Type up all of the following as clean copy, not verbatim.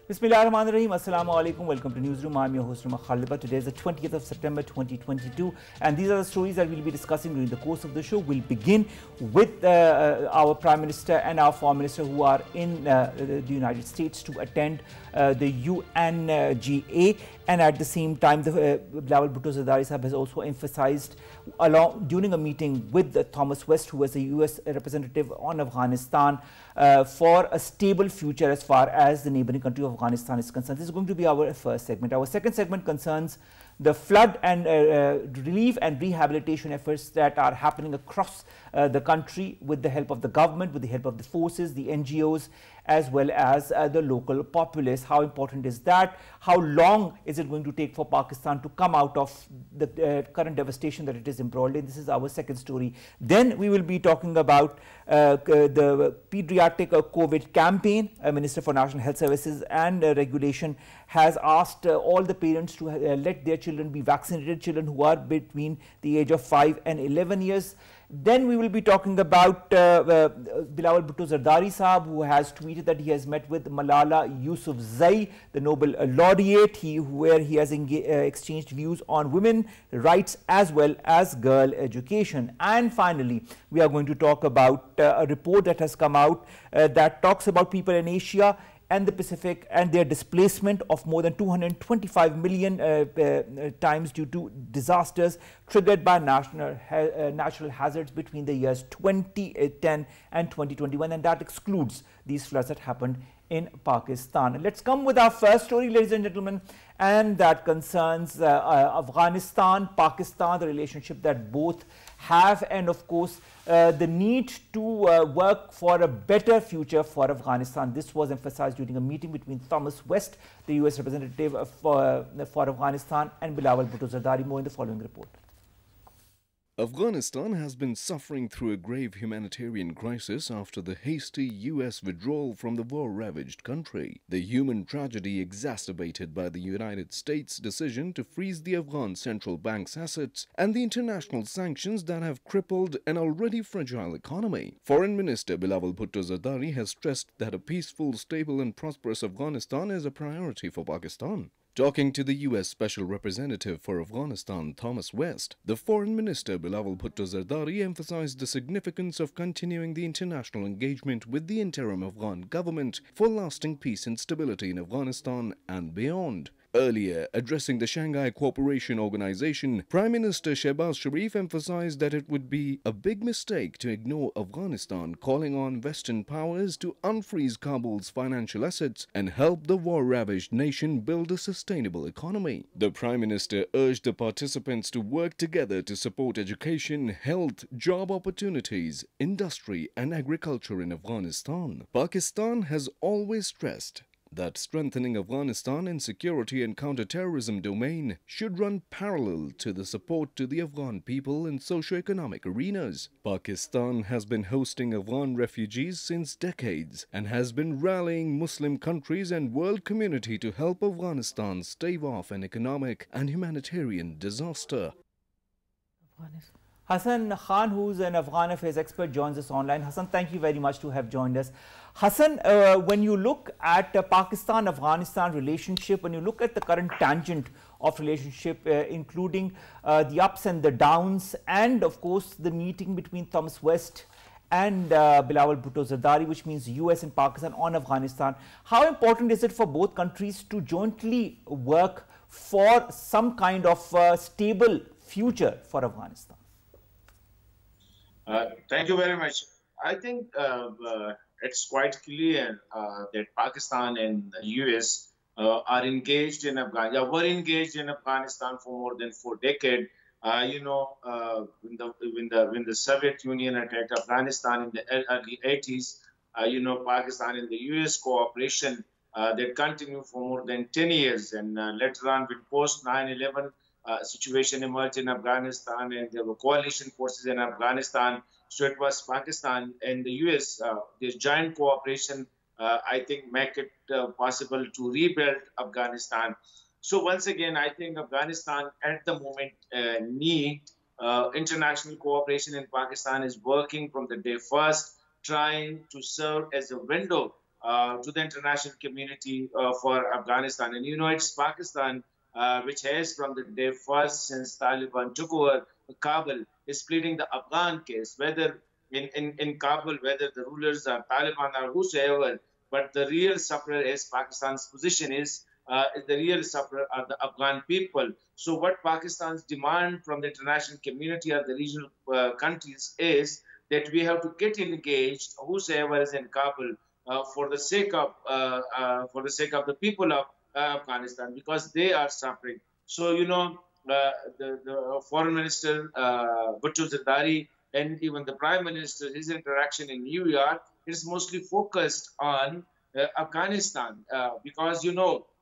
Bismillahirrahmanirrahim. Assalamu alaikum. Welcome to Newsroom. I'm your host, Khalid. Today is the 20th of September 2022, and these are the stories that we'll be discussing during the course of the show. We'll begin with our Prime Minister and our Foreign Minister who are in the United States to attend the UNGA, and at the same time, Bilawal Bhutto Zardari Sahab has also emphasized during a meeting with Thomas West, who was a US representative on Afghanistan, for a stable future as far as the neighboring country of Afghanistan is concerned. This is going to be our first segment. Our second segment concerns the flood and relief and rehabilitation efforts that are happening across the country with the help of the government, with the help of the forces, the NGOs, as well as the local populace. How important is that? How long is it going to take for Pakistan to come out of the current devastation that it is embroiled in? This is our second story. Then we will be talking about the pediatric COVID campaign. Minister for National Health Services and Regulation has asked all the parents to let their children be vaccinated, children who are between the age of 5 and 11 years. Then we will be talking about Bilawal Bhutto Zardari Sahab, who has tweeted that he has met with Malala Yousafzai, the Nobel laureate, where he has exchanged views on women rights as well as girl education. And finally, we are going to talk about a report that has come out that talks about people in Asia and the Pacific and their displacement of more than 225 million times due to disasters triggered by natural hazards between the years 2010 and 2021, and that excludes these floods that happened in Pakistan. Let's come with our first story, ladies and gentlemen, and that concerns Afghanistan, Pakistan, the relationship that both have, and of course the need to work for a better future for Afghanistan. This was emphasized during a meeting between Thomas West, the US representative for Afghanistan, and Bilawal Bhutto Zardari. More in the following report. Afghanistan has been suffering through a grave humanitarian crisis after the hasty US withdrawal from the war-ravaged country. The human tragedy exacerbated by the United States' decision to freeze the Afghan central bank's assets and the international sanctions that have crippled an already fragile economy. Foreign Minister Bilawal Bhutto Zardari has stressed that a peaceful, stable and prosperous Afghanistan is a priority for Pakistan. Talking to the U.S. Special Representative for Afghanistan, Thomas West, the Foreign Minister Bilawal Bhutto Zardari emphasized the significance of continuing the international engagement with the interim Afghan government for lasting peace and stability in Afghanistan and beyond. Earlier, addressing the Shanghai Cooperation Organization, Prime Minister Shehbaz Sharif emphasized that it would be a big mistake to ignore Afghanistan, calling on Western powers to unfreeze Kabul's financial assets and help the war-ravaged nation build a sustainable economy. The Prime Minister urged the participants to work together to support education, health, job opportunities, industry and agriculture in Afghanistan. Pakistan has always stressed that strengthening Afghanistan in security and counter-terrorism domain should run parallel to the support to the Afghan people in socio-economic arenas. Pakistan has been hosting Afghan refugees since decades and has been rallying Muslim countries and world community to help Afghanistan stave off an economic and humanitarian disaster. Hassan Khan, who's an Afghan affairs expert, joins us online. Hassan, thank you very much to have joined us. Hassan, when you look at Pakistan-Afghanistan relationship, when you look at the current tangent of relationship, including the ups and the downs, and of course the meeting between Thomas West and Bilawal Bhutto Zardari, which means US and Pakistan on Afghanistan, how important is it for both countries to jointly work for some kind of stable future for Afghanistan? Thank you very much. I think it's quite clear that Pakistan and the US are engaged in Afghanistan, were engaged in Afghanistan for more than 4 decades. When the Soviet Union attacked Afghanistan in the early 80s, Pakistan and the US cooperation that continued for more than 10 years. And later on, when post 9/11 situation emerged in Afghanistan, and there were coalition forces in Afghanistan. So it was Pakistan and the US, this giant cooperation, I think, make it possible to rebuild Afghanistan. So once again, I think Afghanistan at the moment need international cooperation, in Pakistan is working from the day first, trying to serve as a window to the international community for Afghanistan. And it's Pakistan which has from the day first since Taliban took over Kabul is pleading the Afghan case, whether in Kabul, whether the rulers are Taliban or whosoever, but the real sufferer, as Pakistan's position is the real sufferer are the Afghan people. So what Pakistan's demand from the international community or the regional countries is that we have to get engaged, whosoever is in Kabul, for the sake of the people of Afghanistan, because they are suffering. So the foreign minister Bhutto Zardari and even the prime minister, his interaction in New York is mostly focused on Afghanistan, because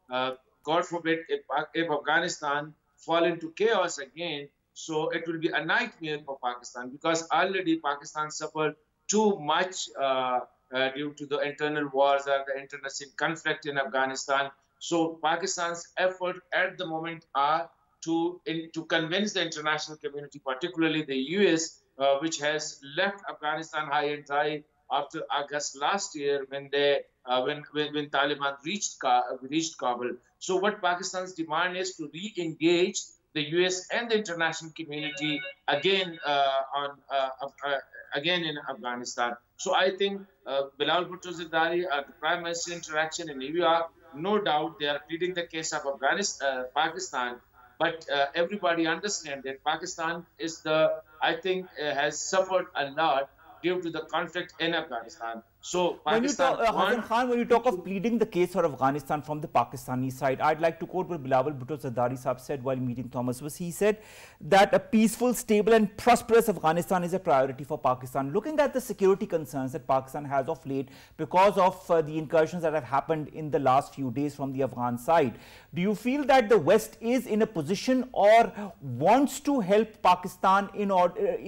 God forbid if Afghanistan fall into chaos again, so it will be a nightmare for Pakistan, because already Pakistan suffered too much due to the internal wars or the internecine conflict in Afghanistan. So Pakistan's effort at the moment are to convince the international community, particularly the US, which has left Afghanistan high and dry after August last year when when Taliban reached Kabul. So what Pakistan's demand is to re-engage the US and the international community again again in Afghanistan. So I think Bilawal Bhutto Zardari, the Prime Minister interaction in New York, no doubt they are pleading the case of Pakistan, but everybody understands that Pakistan is has suffered a lot due to the conflict in Afghanistan. So Pakistan Hassan Khan, when you talk of pleading the case for Afghanistan from the Pakistani side, I'd like to quote what Bilawal Bhutto Zardari Sahab said while meeting Thomas was. He said that a peaceful, stable and prosperous Afghanistan is a priority for Pakistan. Looking at the security concerns that Pakistan has of late because of the incursions that have happened in the last few days from the Afghan side, do you feel that the West is in a position or wants to help Pakistan in order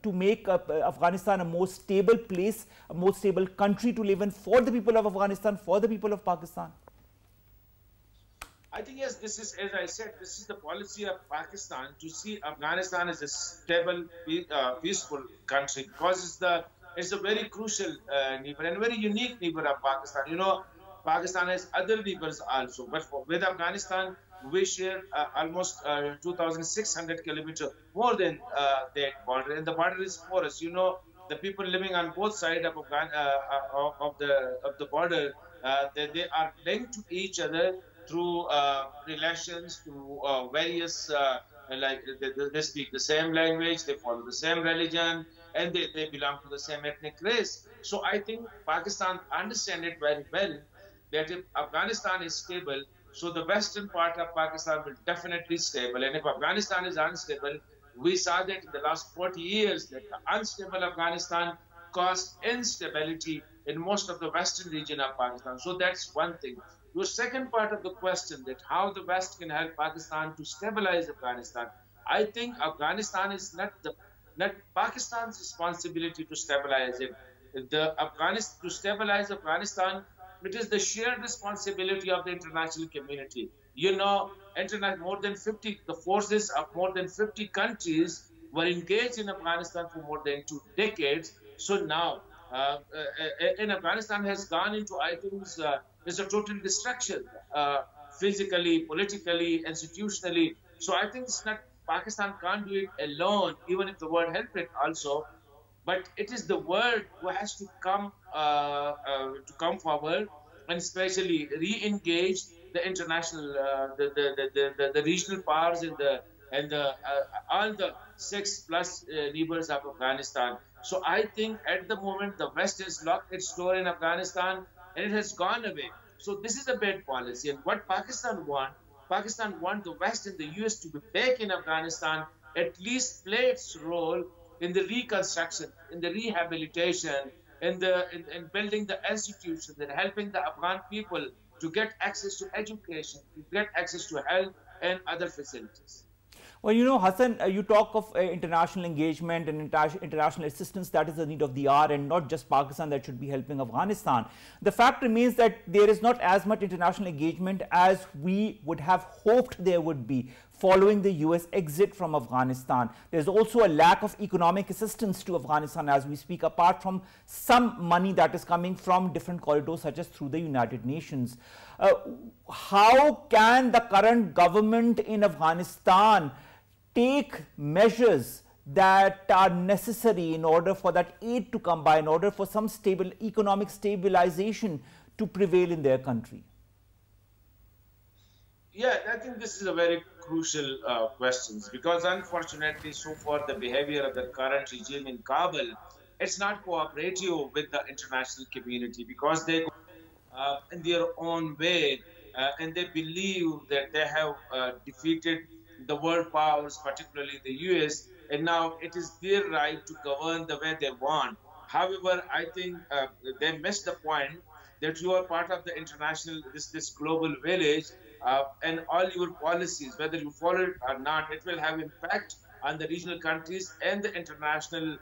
to make Afghanistan a more stable place, a more stable country to live in for the people of Afghanistan, for the people of Pakistan? I think, yes, this is, as I said, this is the policy of Pakistan to see Afghanistan as a stable, peaceful country, because it's a very crucial neighbor and very unique neighbor of Pakistan. Pakistan has other neighbors also, but with Afghanistan, we share almost 2,600 kilometers, more than that border, and the border is porous. The people living on both sides of the border, they are linked to each other through relations, through various, like they speak the same language, they follow the same religion, and they belong to the same ethnic race. So I think Pakistan understands it very well, that if Afghanistan is stable, so the western part of Pakistan will definitely stable. And if Afghanistan is unstable, we saw that in the last 40 years that the unstable Afghanistan caused instability in most of the western region of Pakistan. So that's one thing. The second part of the question, that how the West can help Pakistan to stabilize Afghanistan. I think Afghanistan is not Pakistan's responsibility to stabilize it. To stabilize Afghanistan, it is the shared responsibility of the international community. More than 50, the forces of more than 50 countries were engaged in Afghanistan for more than 2 decades. So now, and Afghanistan has gone into, I think, there's a total destruction, physically, politically, institutionally. So I think it's not, Pakistan can't do it alone, even if the world helped it also. But it is the world who has to come forward and especially re-engage the international, the regional powers and all the 6+ neighbors of Afghanistan. So I think at the moment the West has locked its door in Afghanistan and it has gone away. So this is a bad policy. And what Pakistan want the West and the US to be back in Afghanistan, at least play its role in the reconstruction, in the rehabilitation, in building the institutions and helping the Afghan people to get access to education, to get access to health and other facilities. Well, Hassan, you talk of international engagement and international assistance, that is the need of the hour, and not just Pakistan that should be helping Afghanistan. The fact remains that there is not as much international engagement as we would have hoped there would be. following the US exit from Afghanistan. There's also a lack of economic assistance to Afghanistan as we speak, apart from some money that is coming from different corridors such as through the United Nations. How can the current government in Afghanistan take measures that are necessary in order for that aid to come by, in order for some stable economic stabilization to prevail in their country? Yeah, I think this is a very crucial question, because unfortunately, so far the behavior of the current regime in Kabul, it's not cooperative with the international community, because they go in their own way, and they believe that they have defeated the world powers, particularly the US, and now it is their right to govern the way they want. However, I think they missed the point that you are part of the international, this global village, and all your policies, whether you follow it or not, it will have impact on the regional countries and the international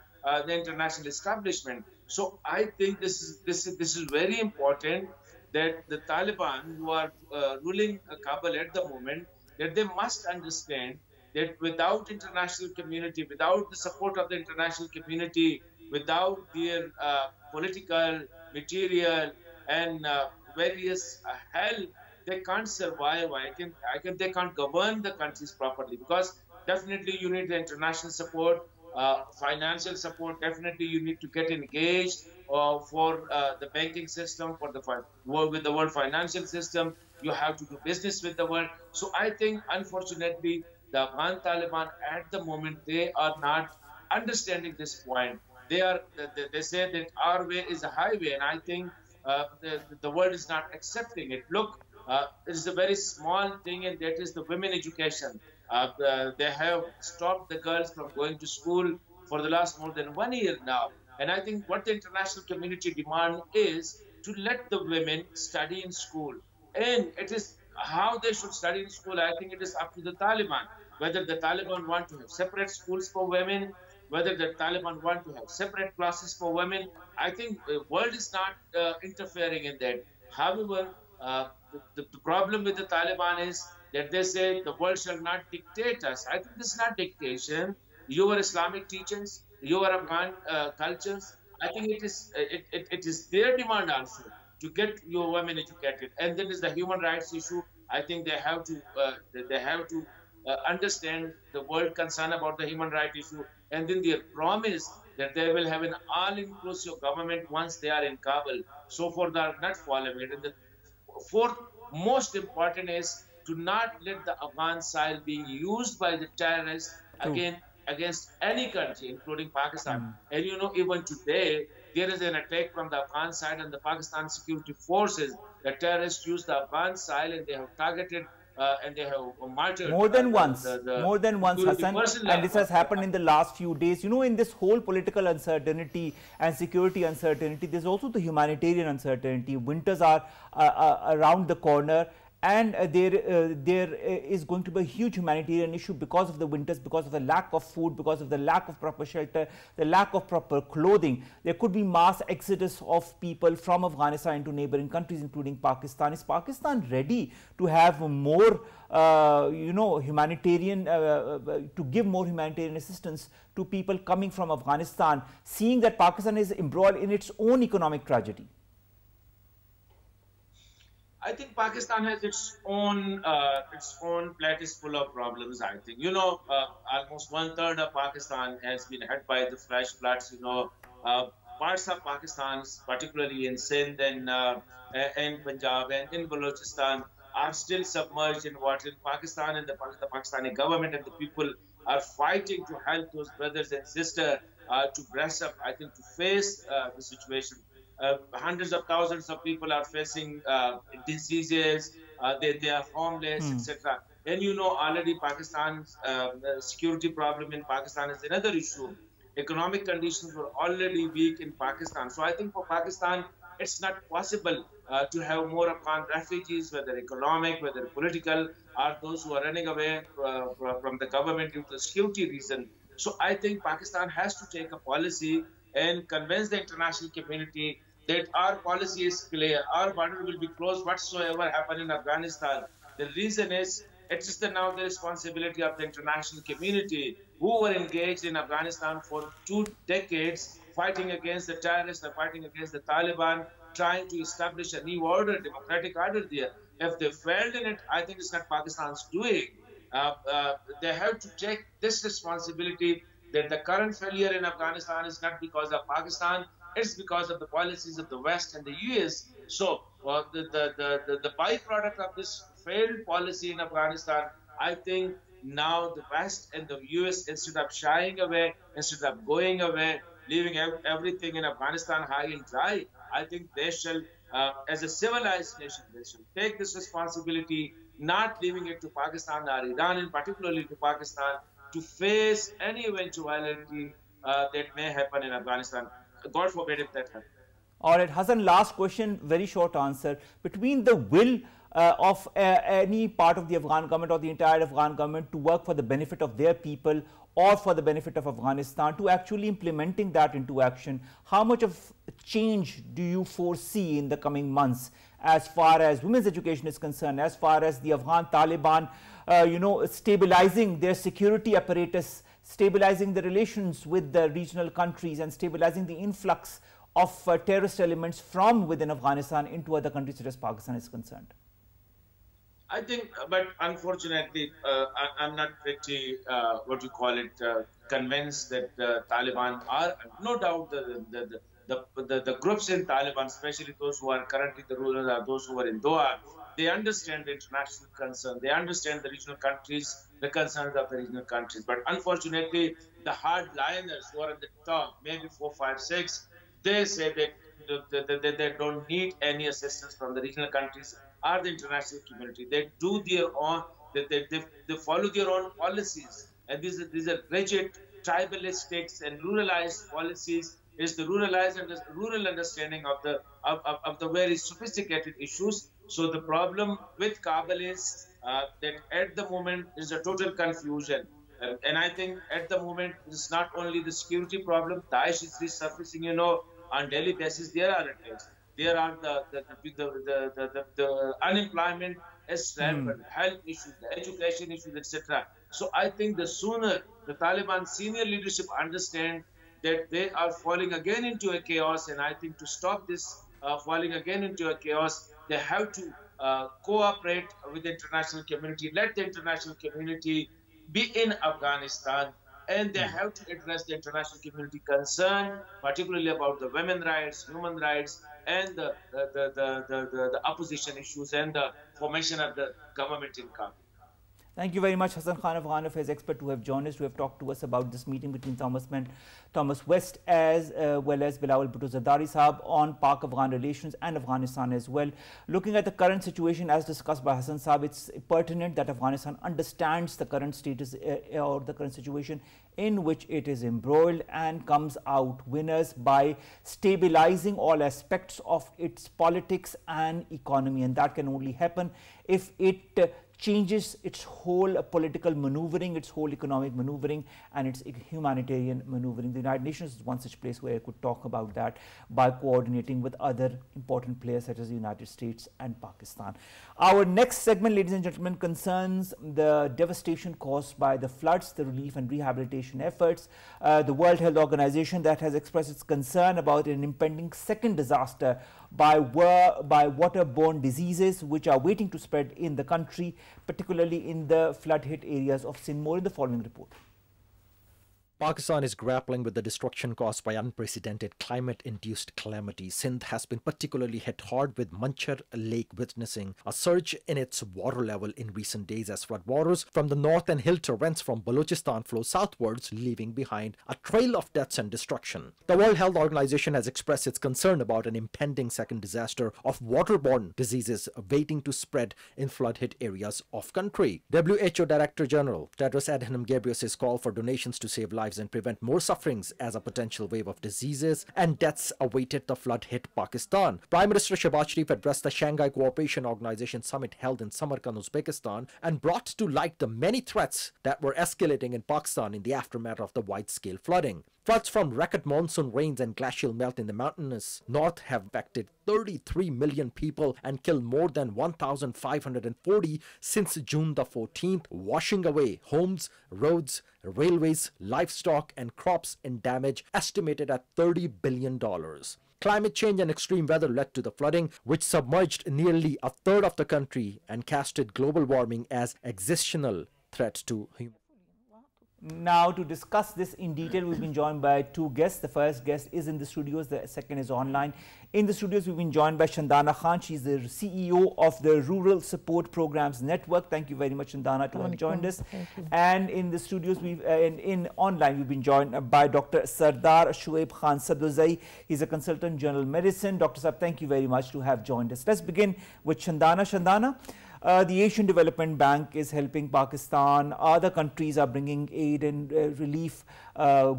establishment. So I think this is very important, that the Taliban, who are ruling Kabul at the moment, that they must understand that without international community, without the support of the international community, without their political, material, and various help, they can't survive. They can't govern the countries properly, because definitely you need the international support, financial support. Definitely you need to get engaged for the banking system, for the with the world financial system. You have to do business with the world. So I think, unfortunately, the Afghan Taliban at the moment, they are not understanding this point. They say that our way is a highway, and I think the world is not accepting it. Look, it is a very small thing, and that is the women education. They have stopped the girls from going to school for the last more than 1 year now. And I think what the international community demand is to let the women study in school. And it is how they should study in school. I think it is up to the Taliban, whether the Taliban want to have separate schools for women, whether the Taliban want to have separate classes for women. I think the world is not interfering in that. However, the problem with the Taliban is that they say the world shall not dictate us. I think this is not dictation. Your Islamic teachings, your Afghan cultures, I think it is their demand also to get your women educated. And then is the human rights issue. I think they have to understand the world concern about the human rights issue, and then their promise that they will have an all-inclusive government once they are in Kabul. So far, they are not following it. And the fourth most important is to not let the Afghan soil be used by the terrorists against any country, including Pakistan. And you know, even today, there is an attack from the Afghan side, and the Pakistan security forces, the terrorists use the Afghan soil, and they have targeted and they have martyred more than once, Hassan, and this has happened in the last few days. You know, in this whole political uncertainty and security uncertainty, there's also the humanitarian uncertainty. Winters are around the corner, and there is going to be a huge humanitarian issue because of the winters, because of the lack of food, because of the lack of proper shelter, the lack of proper clothing. There could be mass exodus of people from Afghanistan into neighboring countries, including Pakistan. Is Pakistan ready to have more, humanitarian, to give more humanitarian assistance to people coming from Afghanistan, seeing that Pakistan is embroiled in its own economic tragedy? I think Pakistan has its own plate is full of problems. I think, almost 1/3 of Pakistan has been hit by the flash floods. Parts of Pakistan, particularly in Sindh and Punjab and in Balochistan, are still submerged in water. In Pakistan, and the Pakistani government and the people are fighting to help those brothers and sisters to brace up, I think, to face the situation. Hundreds of thousands of people are facing diseases, they are homeless, etc. And already Pakistan's security problem in Pakistan is another issue. Economic conditions were already weak in Pakistan. So I think for Pakistan, it's not possible to have more Afghan refugees, whether economic, whether political, or those who are running away from the government due to security reason. So I think Pakistan has to take a policy and convince the international community that our policy is clear. Our border will be closed whatsoever happen in Afghanistan. The reason is it is now the responsibility of the international community who were engaged in Afghanistan for 2 decades, fighting against the terrorists, fighting against the Taliban, trying to establish a new order, democratic order there. If they failed in it, I think it's not Pakistan's doing. They have to take this responsibility that the current failure in Afghanistan is not because of Pakistan, it's because of the policies of the West and the US. So the byproduct of this failed policy in Afghanistan, I think now the West and the US, instead of shying away, instead of going away, leaving everything in Afghanistan high and dry, I think they shall, as a civilized nation, they shall take this responsibility, not leaving it to Pakistan or Iran, and particularly to Pakistan, to face any eventuality that may happen in Afghanistan. God forbid if that happens. All right, Hassan, last question, very short answer. Between the will of any part of the Afghan government or the entire Afghan government to work for the benefit of their people or for the benefit of Afghanistan to actually implementing that into action, how much of change do you foresee in the coming months as far as women's education is concerned, as far as the Afghan Taliban, stabilizing their security apparatus, stabilizing the relations with the regional countries and stabilizing the influx of terrorist elements from within Afghanistan into other countries such as Pakistan is concerned? I think, but unfortunately, I'm not pretty, convinced that the Taliban are, no doubt, the groups in Taliban, especially those who are currently the rulers, or those who are in Doha, they understand the international concern. They understand the regional countries, the concerns of the regional countries. But unfortunately, the hardliners who are at the top, maybe 4, 5, 6, they say that they don't need any assistance from the regional countries or the international community. They do their own, they follow their own policies. And these are rigid, tribalistic and ruralized policies. Is the rural understanding of the very sophisticated issues. So the problem with Kabul is that at the moment is a total confusion. And I think at the moment it's not only the security problem. Daesh is resurfacing, on daily basis. There are attacks. There are the unemployment is rampant, health issues, the education issues, etc. So I think the sooner the Taliban senior leadership understand that they are falling again into a chaos, and I think to stop this falling again into a chaos, they have to cooperate with the international community, let the international community be in Afghanistan, and they have to address the international community concern, particularly about the women's rights, human rights, and the opposition issues and the formation of the government in Kabul. Thank you very much, Hassan Khan, Afghan Affairs expert, who have joined us, who have talked to us about this meeting between Thomas West as well as Bilawal Zardari Sahab on Pak-Afghan relations and Afghanistan as well. Looking at the current situation as discussed by Hassan Sahab, it's pertinent that Afghanistan understands the current status or the current situation in which it is embroiled and comes out winners by stabilizing all aspects of its politics and economy. And that can only happen if it changes its whole political maneuvering, its whole economic maneuvering, and its humanitarian maneuvering. The United Nations is one such place where I could talk about that by coordinating with other important players such as the United States and Pakistan. Our next segment, ladies and gentlemen, concerns the devastation caused by the floods, the relief and rehabilitation efforts. The World Health Organization that has expressed its concern about an impending second disaster by water-borne diseases which are waiting to spread in the country, particularly in the flood-hit areas of Sindh. More in the following report. Pakistan is grappling with the destruction caused by unprecedented climate-induced calamity. Sindh has been particularly hit hard, with Manchar Lake witnessing a surge in its water level in recent days as floodwaters from the north and hill torrents from Balochistan flow southwards, leaving behind a trail of deaths and destruction. The World Health Organization has expressed its concern about an impending second disaster of water-borne diseases waiting to spread in flood-hit areas of country. WHO Director General Tedros Adhanom Ghebreyesus called for donations to save lives and prevent more sufferings as a potential wave of diseases and deaths awaited the flood-hit Pakistan. Prime Minister Shehbaz Sharif addressed the Shanghai Cooperation Organization summit held in Samarkand, Uzbekistan, and brought to light the many threats that were escalating in Pakistan in the aftermath of the wide-scale flooding. Floods from record monsoon rains and glacial melt in the mountainous north have affected 33 million people and killed more than 1,540 since June the 14th, washing away homes, roads, railways, livestock, and crops in damage estimated at $30 billion. Climate change and extreme weather led to the flooding, which submerged nearly a third of the country and casted global warming as existential threat to humanity. Now, to discuss this in detail, we've been joined by two guests. The first guest is in the studios, the second is online. In the studios, we've been joined by Shandana Khan. She's the CEO of the Rural Support Programs Network. Thank you very much, Shandana, to have joined us. And in the studios, in online, we've been joined by Dr. Sardar Shoaib Khan Sadozai. He's a consultant general medicine. Dr. Saab, thank you very much to have joined us. Let's begin with Shandana. Shandana, the Asian Development Bank is helping Pakistan. Other countries are bringing aid and relief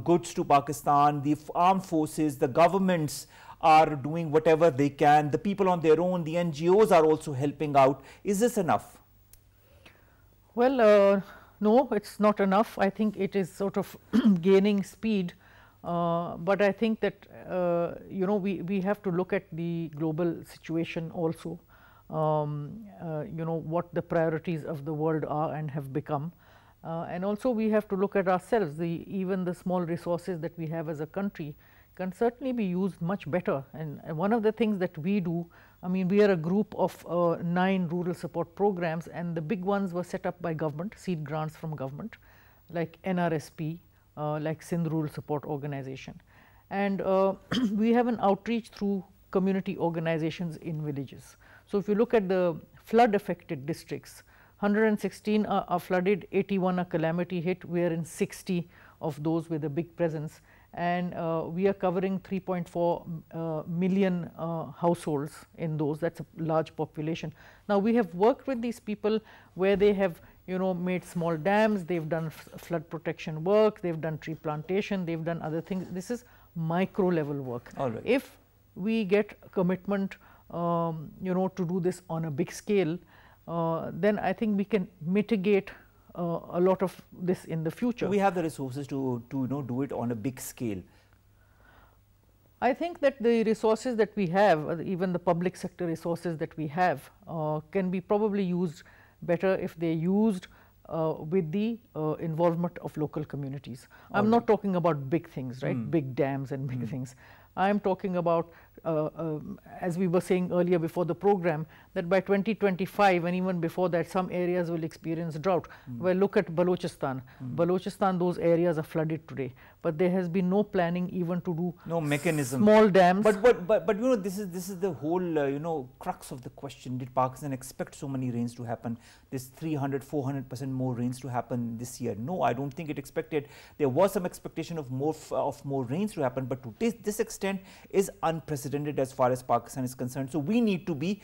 goods to Pakistan. The armed forces, the governments are doing whatever they can. The people on their own, the NGOs are also helping out. Is this enough? Well, no, it's not enough. I think it is sort of gaining speed. But I think that, we have to look at the global situation also. What the priorities of the world are and have become. And also we have to look at ourselves. Even the small resources that we have as a country can certainly be used much better. And one of the things that we do, we are a group of 9 rural support programs, and the big ones were set up by government, seed grants from government, like NRSP, like Sindh Rural Support Organization. And we have an outreach through community organizations in villages. So if you look at the flood affected districts, 116 are flooded, 81 are calamity hit. We are in 60 of those with a big presence, and we are covering 3.4 million households in those. That's a large population. Now we have worked with these people where they have made small dams, they've done flood protection work, they've done tree plantation, they've done other things. This is micro level work. All right. If we get commitment to do this on a big scale, then I think we can mitigate a lot of this in the future. We have the resources to do it on a big scale. I think that the resources that we have, even the public sector resources that we have, can be probably used better if they are used with the involvement of local communities. I'm not talking about big things, right? Big dams and big things. I am talking about, as we were saying earlier before the program, that by 2025 and even before that, some areas will experience drought. Well, look at Balochistan. Balochistan, those areas are flooded today, but there has been no planning even to do no mechanism, small dams. But this is the whole crux of the question. Did Pakistan expect so many rains to happen? This 300-400% more rains to happen this year? No, I don't think it expected. There was some expectation of more rains to happen, but to this extent is unprecedented as far as Pakistan is concerned. So we need to be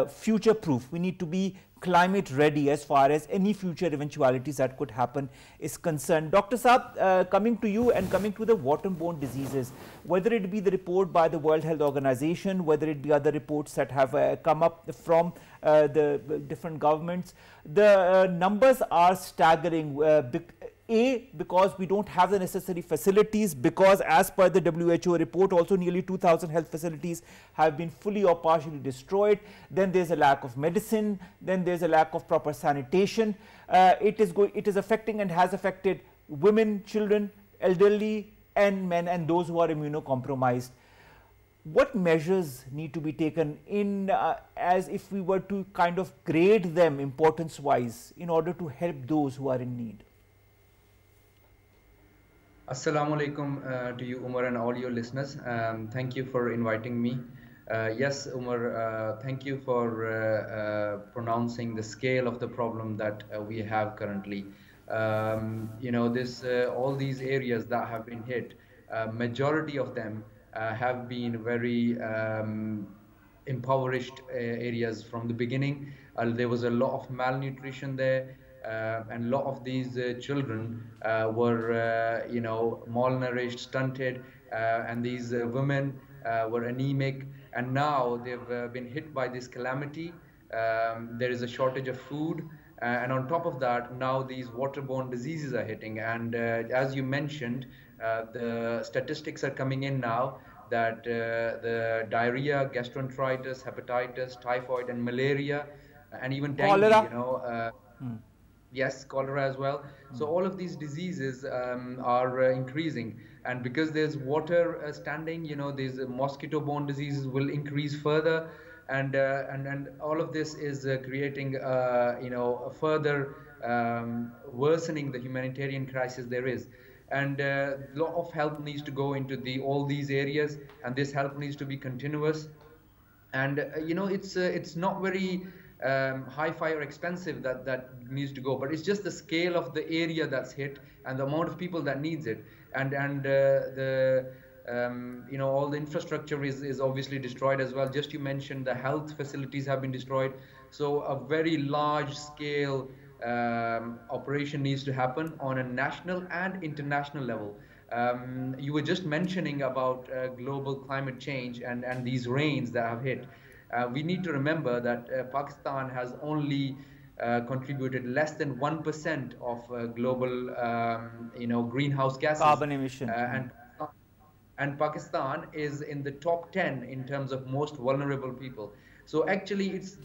future proof. We need to be climate ready as far as any future eventualities that could happen is concerned. Dr. Saab, coming to you and coming to the water-borne diseases, whether it be the report by the World Health Organization, whether it be other reports that have come up from the different governments, the numbers are staggering. Because we don't have the necessary facilities, because as per the WHO report also nearly 2,000 health facilities have been fully or partially destroyed. Then there's a lack of medicine, then there's a lack of proper sanitation. It is affecting and has affected women, children, elderly and men and those who are immunocompromised. What measures need to be taken in as if we were to kind of grade them importance wise in order to help those who are in need? Assalamu alaikum to you, Omar, and all your listeners. Thank you for inviting me. Yes, Omar, thank you for pronouncing the scale of the problem that we have currently. All these areas that have been hit, majority of them have been very impoverished areas from the beginning. There was a lot of malnutrition there. And a lot of these children were, malnourished, stunted, and these women were anemic. And now they've been hit by this calamity. There is a shortage of food. And on top of that, now these waterborne diseases are hitting. And as you mentioned, The statistics are coming in now that the diarrhea, gastroenteritis, hepatitis, typhoid, and malaria, and even dengue, Cholera. yes, cholera as well. So all of these diseases are increasing, and because there's water standing, these mosquito-borne diseases will increase further, and all of this is creating a further worsening the humanitarian crisis there is. And a lot of help needs to go into all these areas, and this help needs to be continuous. And it's not very hi-fi or expensive that needs to go, but it's just the scale of the area that's hit and the amount of people that needs it, and all the infrastructure is obviously destroyed as well. Just you mentioned the health facilities have been destroyed, so a very large scale operation needs to happen on a national and international level. You were just mentioning about global climate change and these rains that have hit. We need to remember that Pakistan has only contributed less than 1% of global, greenhouse gases. Carbon emission. And Pakistan is in the top 10 in terms of most vulnerable people. So actually, it's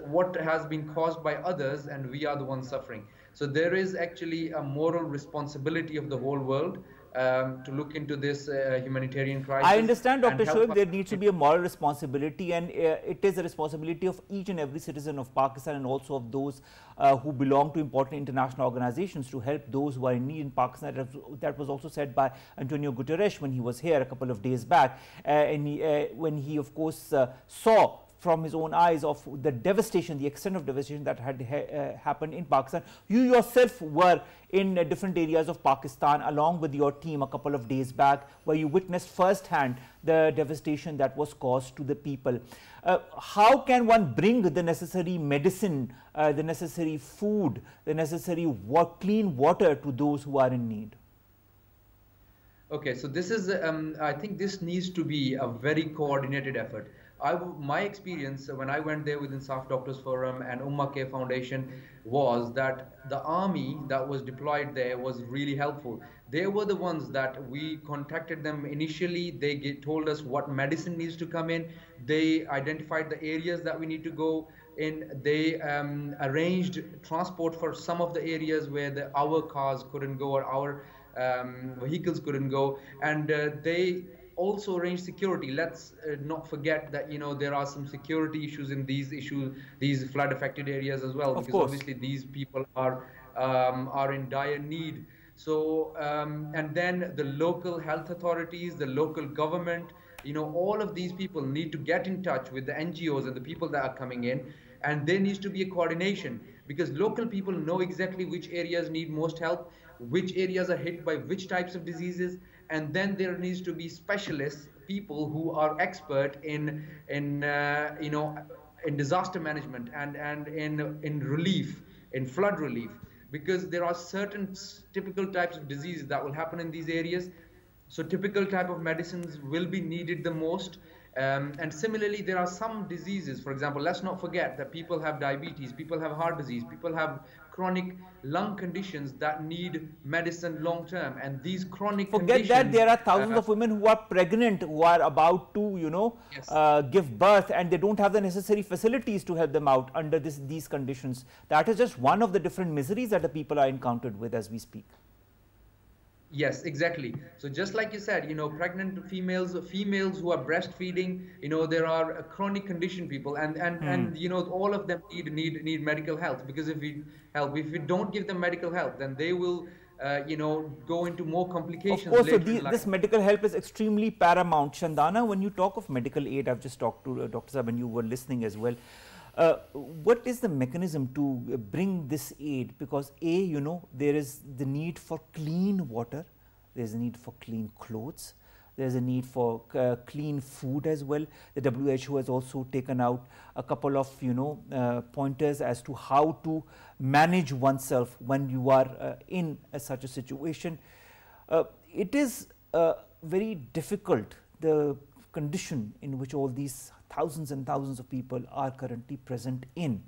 what has been caused by others, and we are the ones suffering. So there is actually a moral responsibility of the whole world to look into this humanitarian crisis. I understand, Dr. Shoaib, there needs to be a moral responsibility, and it is a responsibility of each and every citizen of Pakistan, and also of those who belong to important international organizations, to help those who are in need in Pakistan. That was also said by Antonio Guterres when he was here a couple of days back, when he, of course, saw from his own eyes of the devastation, the extent of devastation that had happened in Pakistan. You yourself were in different areas of Pakistan along with your team a couple of days back, where you witnessed firsthand the devastation that was caused to the people. How can one bring the necessary medicine, the necessary food, the necessary clean water to those who are in need? Okay, so this is, I think this needs to be a very coordinated effort. My experience when I went there with Insaf Doctors Forum and UNGA Foundation was that the army that was deployed there was really helpful. They were the ones that we contacted them initially. They told us what medicine needs to come in. They identified the areas that we need to go in. They arranged transport for some of the areas where our cars couldn't go or our vehicles couldn't go, and they also arrange security. Let's not forget that there are some security issues in these flood affected areas as well, because obviously these people are in dire need. So and then the local health authorities, the local government, all of these people need to get in touch with the NGOs and the people that are coming in, and there needs to be a coordination, because local people know exactly which areas need most help, which areas are hit by which types of diseases, and then there needs to be specialists, people who are expert in disaster management and in relief, in flood relief, because there are certain typical types of diseases that will happen in these areas. So typical type of medicines will be needed the most. And similarly, there are some diseases, for example, let's not forget that people have diabetes, people have heart disease, people have chronic lung conditions that need medicine long term, and these chronic conditions... Forget that there are thousands of women who are pregnant, who are about to, give birth, and they don't have the necessary facilities to help them out under these conditions. That is just one of the different miseries that the people are encountered with as we speak. Yes, exactly. So just like you said, pregnant females who are breastfeeding, there are chronic condition people, and all of them need medical help, because if we don't give them medical help, then they will go into more complications. Of course, so this medical help is extremely paramount. Shandana, when you talk of medical aid, I've just talked to Dr. Saab and you were listening as well. What is the mechanism to bring this aid? Because there is the need for clean water, there is a need for clean clothes, there is a need for clean food as well. The WHO has also taken out a couple of pointers as to how to manage oneself when you are in such a situation. It is very difficult, the condition in which all these thousands and thousands of people are currently present in.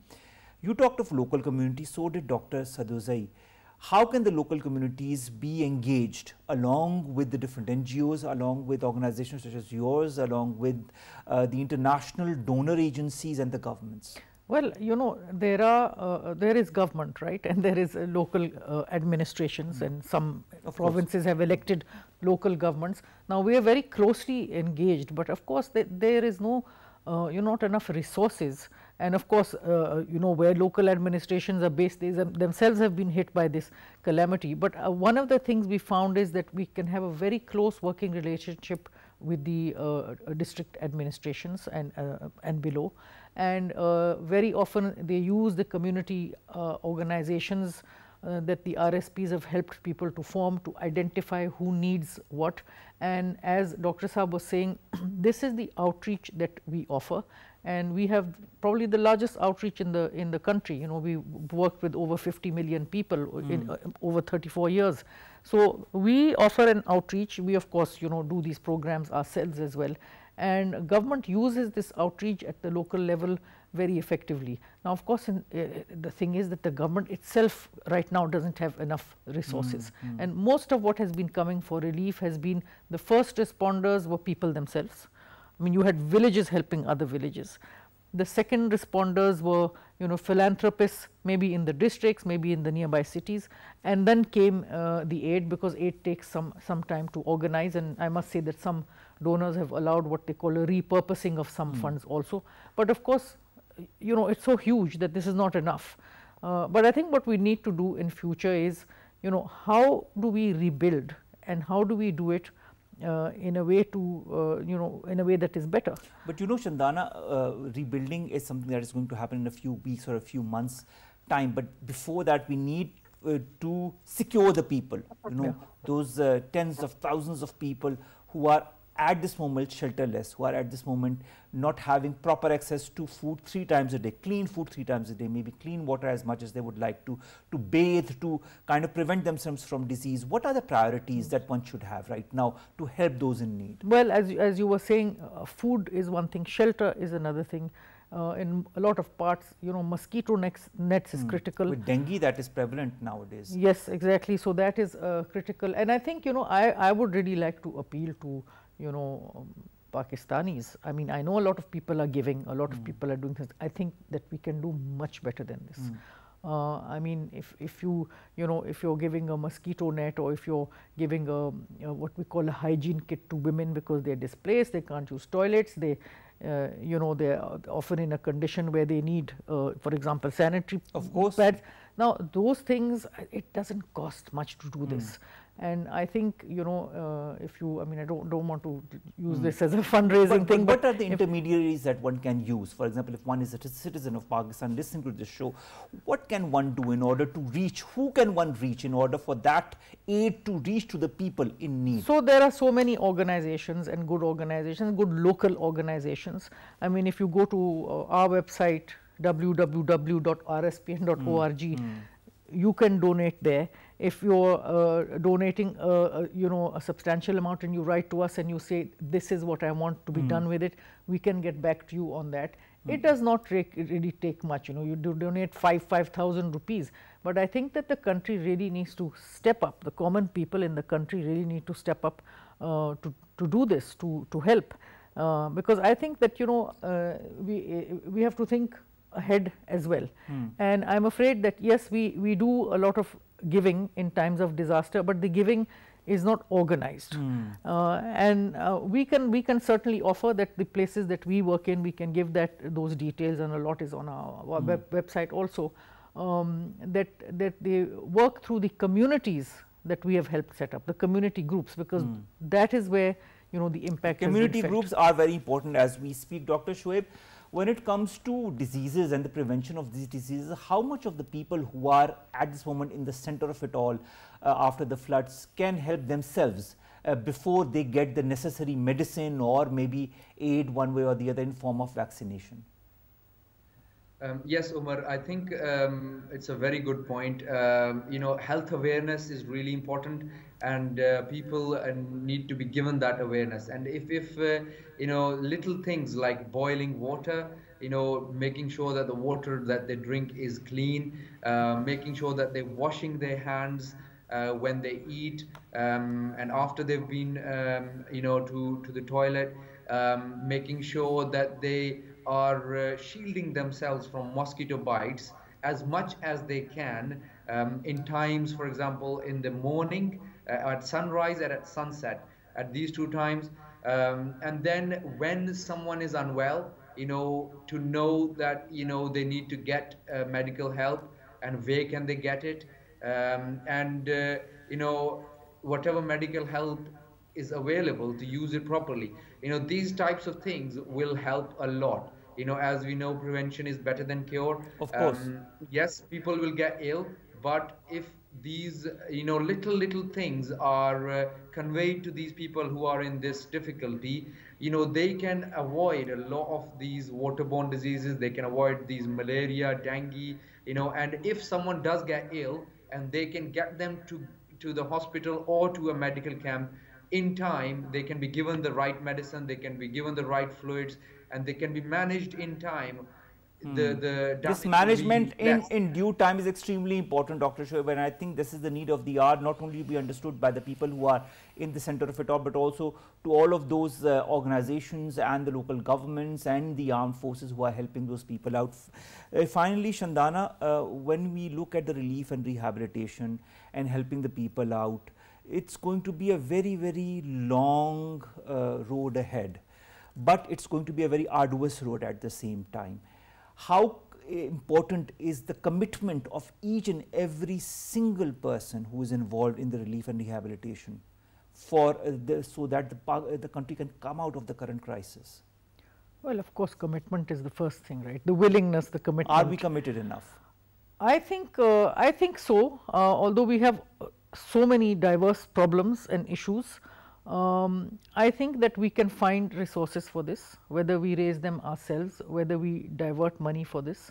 You talked of local communities, so did Dr. Yousafzai. how can the local communities be engaged along with the different NGOs, along with organizations such as yours, along with the international donor agencies and the governments? Well, you know, there is government, right, and there is local administrations, and some provinces have elected local governments. Now, we are very closely engaged, but of course, there is no, not enough resources. And of course, where local administrations are based, they themselves have been hit by this calamity. But one of the things we found is that we can have a very close working relationship with the district administrations and below. And very often they use the community organizations that the RSPs have helped people to form to identify who needs what. And as Dr. Saab was saying, this is the outreach that we offer, and we have probably the largest outreach in the country. You know, we worked with over 50 million people in over 34 years. So we offer an outreach. We of course do these programs ourselves as well, and government uses this outreach at the local level very effectively. Now, of course, the thing is that the government itself right now doesn't have enough resources, and most of what has been coming for relief has been the first responders were people themselves. I mean, you had villages helping other villages. The second responders were philanthropists, maybe in the districts, maybe in the nearby cities, and then came the aid, because aid takes some time to organize, and I must say that some donors have allowed what they call a repurposing of some funds also. But of course, it's so huge that this is not enough. But I think what we need to do in future is, how do we rebuild, and how do we do it in a way to, in a way that is better. But Shandana, rebuilding is something that is going to happen in a few weeks or a few months time. But before that, we need to secure the people, those tens of thousands of people who are at this moment shelterless, who are at this moment not having proper access to food 3 times a day, clean food 3 times a day, maybe clean water as much as they would like to bathe, to kind of prevent themselves from disease. What are the priorities that one should have right now to help those in need? Well, as you were saying, food is one thing, shelter is another thing. In a lot of parts, mosquito nets is critical. With dengue, that is prevalent nowadays. Yes, exactly. So that is critical. And I think, I would really like to appeal to Pakistanis. I mean, I know a lot of people are giving, a lot of people are doing things. I think that we can do much better than this. I mean, if you're giving a mosquito net, or if you're giving what we call a hygiene kit to women because they're displaced, they can't use toilets, they're often in a condition where they need, for example, sanitary pads. Now, those things, it doesn't cost much to do this. And I think, if you, I mean, I don't want to use this as a fundraising thing. But what are the intermediaries that one can use? For example, if one is a citizen of Pakistan listening to this show, what can one do in order to reach? Who can one reach in order for that aid to reach to the people in need? So there are so many organizations, and good local organizations. I mean, if you go to our website, www.rspn.org, you can donate there. If you're donating a substantial amount and you write to us and you say, this is what I want to be done with it, we can get back to you on that. It does not really take much, you do donate 5,000 rupees, but I think that the country really needs to step up. The common people in the country really need to step up to do this, to help, because I think that we have to think ahead as well. And I'm afraid that yes, we do a lot of giving in times of disaster, but the giving is not organized. And we can certainly offer that the places that we work in, we can give those details, and a lot is on our website also, that they work through the communities that we have helped set up, the community groups, because that is where the impact. Community groups are very important as we speak. Dr. Shoaib, when it comes to diseases and the prevention of these diseases, how much of the people who are at this moment in the center of it all after the floods can help themselves before they get the necessary medicine or maybe aid one way or the other in form of vaccination? Yes, Omar, I think it's a very good point. Health awareness is really important, and people need to be given that awareness. And if little things like boiling water, making sure that the water that they drink is clean, making sure that they're washing their hands when they eat, and after they've been, to the toilet, making sure that they are shielding themselves from mosquito bites as much as they can in times, for example, in the morning, at sunrise and at sunset, at these two times. And then when someone is unwell, to know that, they need to get medical help and where can they get it. Whatever medical help is available, to use it properly. These types of things will help a lot. As we know, prevention is better than cure. Of course. Yes, people will get ill, but if these, little things are conveyed to these people who are in this difficulty, they can avoid a lot of these waterborne diseases. They can avoid these malaria, dengue, and if someone does get ill, and they can get them to the hospital or to a medical camp in time, they can be given the right medicine, they can be given the right fluids, and they can be managed in time. This management in due time is extremely important, Dr. Shoaib, and I think this is the need of the hour, not only to be understood by the people who are in the center of it all, but also to all of those organizations and the local governments and the armed forces who are helping those people out. Finally, Shandana, when we look at the relief and rehabilitation and helping the people out, it's going to be a very, very long road ahead, but it's going to be a very arduous road at the same time. How important is the commitment of each and every single person who is involved in the relief and rehabilitation so that the country can come out of the current crisis? Well, of course, commitment is the first thing, right? The willingness, the commitment. Are we committed enough? I think so. Although we have so many diverse problems and issues, I think that we can find resources for this, whether we raise them ourselves, whether we divert money for this.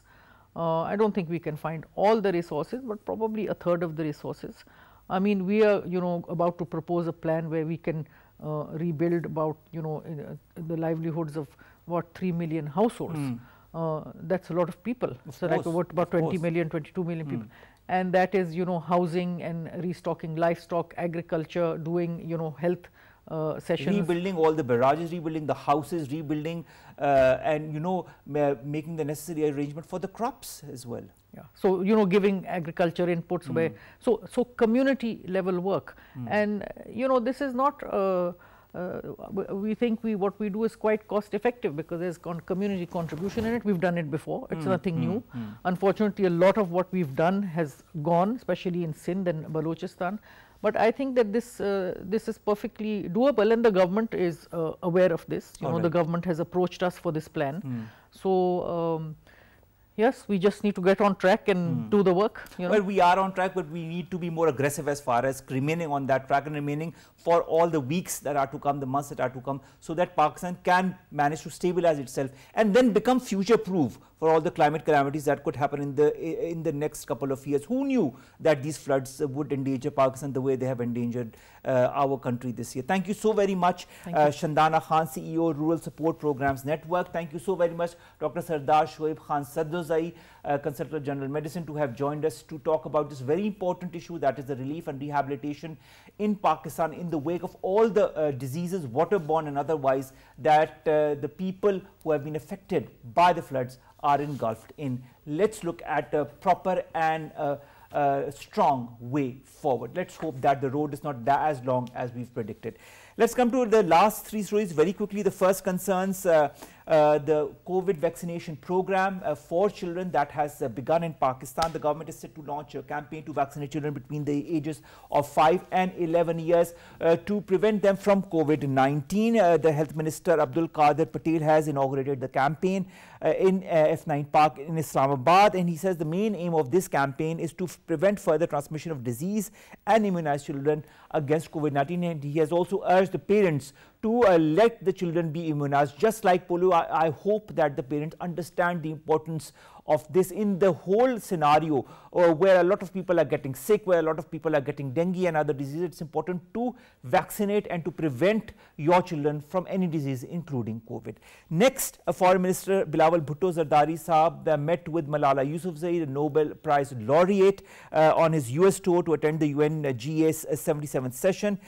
I do not think we can find all the resources, but probably a third of the resources. I mean, we are about to propose a plan where we can rebuild about the livelihoods of what 3 million households. That is a lot of people. So like about 20 million, 22 million people. And that is housing and restocking livestock, agriculture, doing health sessions. Rebuilding all the barrages, rebuilding the houses, rebuilding and making the necessary arrangement for the crops as well. Yeah. So giving agriculture inputs where so community level work, and this is not we think what we do is quite cost effective because there is community contribution in it. We have done it before, it is nothing new. Unfortunately, a lot of what we have done has gone, especially in Sindh and Balochistan, but I think that this is perfectly doable, and the government is aware of this. The government has approached us for this plan. So yes, we just need to get on track and do the work. Well, we are on track, but we need to be more aggressive as far as remaining on that track and remaining for all the weeks that are to come, the months that are to come, so that Pakistan can manage to stabilize itself and then become future proof for all the climate calamities that could happen in the next couple of years. Who knew that these floods would endanger Pakistan the way they have endangered our country this year? Thank you so very much, Shandana Khan, CEO, Rural Support Programs Network. Thank you so very much, Dr. Sardar Shoaib Khan Yousafzai, Consultant General Medicine, to have joined us to talk about this very important issue, that is the relief and rehabilitation in Pakistan in the wake of all the diseases, waterborne and otherwise, that the people who have been affected by the floods are engulfed in. Let's look at a proper and strong way forward. Let's hope that the road is not as long as we've predicted. Let's come to the last three stories very quickly. The first concerns the COVID vaccination program for children that has begun in Pakistan. The government is set to launch a campaign to vaccinate children between the ages of 5 and 11 years to prevent them from COVID-19. The Health Minister Abdul Qadir Patel has inaugurated the campaign in F9 Park in Islamabad, and he says the main aim of this campaign is to prevent further transmission of disease and immunize children against COVID-19, and he has also urged the parents to let the children be immunized just like polio. I hope that the parents understand the importance of this in the whole scenario where a lot of people are getting sick, where a lot of people are getting dengue and other diseases. It's important to vaccinate and to prevent your children from any disease, including COVID. Next, Foreign Minister Bilawal Bhutto Zardari Saab met with Malala Yousafzai, the Nobel Prize laureate, on his US tour to attend the UNGA's 77th session.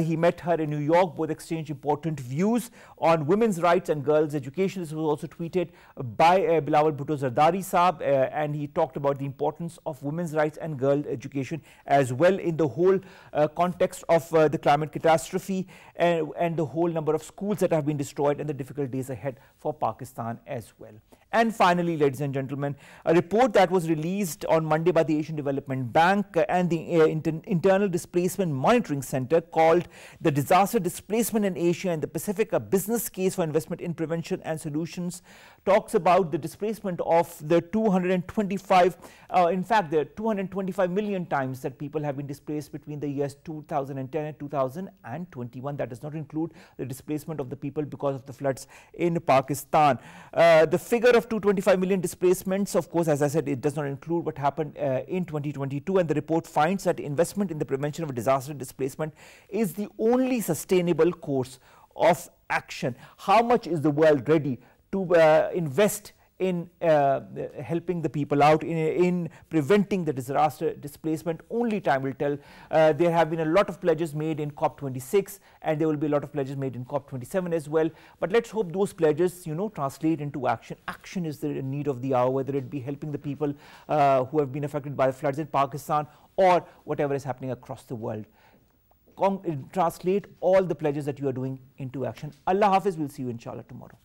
He met her in New York. Both exchanged important views on women's rights and girls' education. This was also tweeted by Bilawal Bhutto Zardari Saab, and he talked about the importance of women's rights and girl education as well in the whole context of the climate catastrophe and the whole number of schools that have been destroyed and the difficult days ahead for Pakistan as well. And finally, ladies and gentlemen, a report that was released on Monday by the Asian Development Bank and the Internal Displacement Monitoring Center called the Disaster Displacement in Asia and the Pacific, a business case for investment in prevention and solutions, talks about the displacement of the 225 million times that people have been displaced between the years 2010 and 2021. That does not include the displacement of the people because of the floods in Pakistan. The figure of 225 million displacements, of course, as I said, it does not include what happened in 2022, and the report finds that investment in the prevention of disaster displacement is the only sustainable course of action. How much is the world ready to invest in helping the people out, in preventing the disaster displacement? Only time will tell. There have been a lot of pledges made in COP26, and there will be a lot of pledges made in COP27 as well. But let's hope those pledges, translate into action. Action is the need of the hour, whether it be helping the people who have been affected by the floods in Pakistan or whatever is happening across the world. Translate all the pledges that you are doing into action. Allah Hafiz. We'll see you inshallah tomorrow.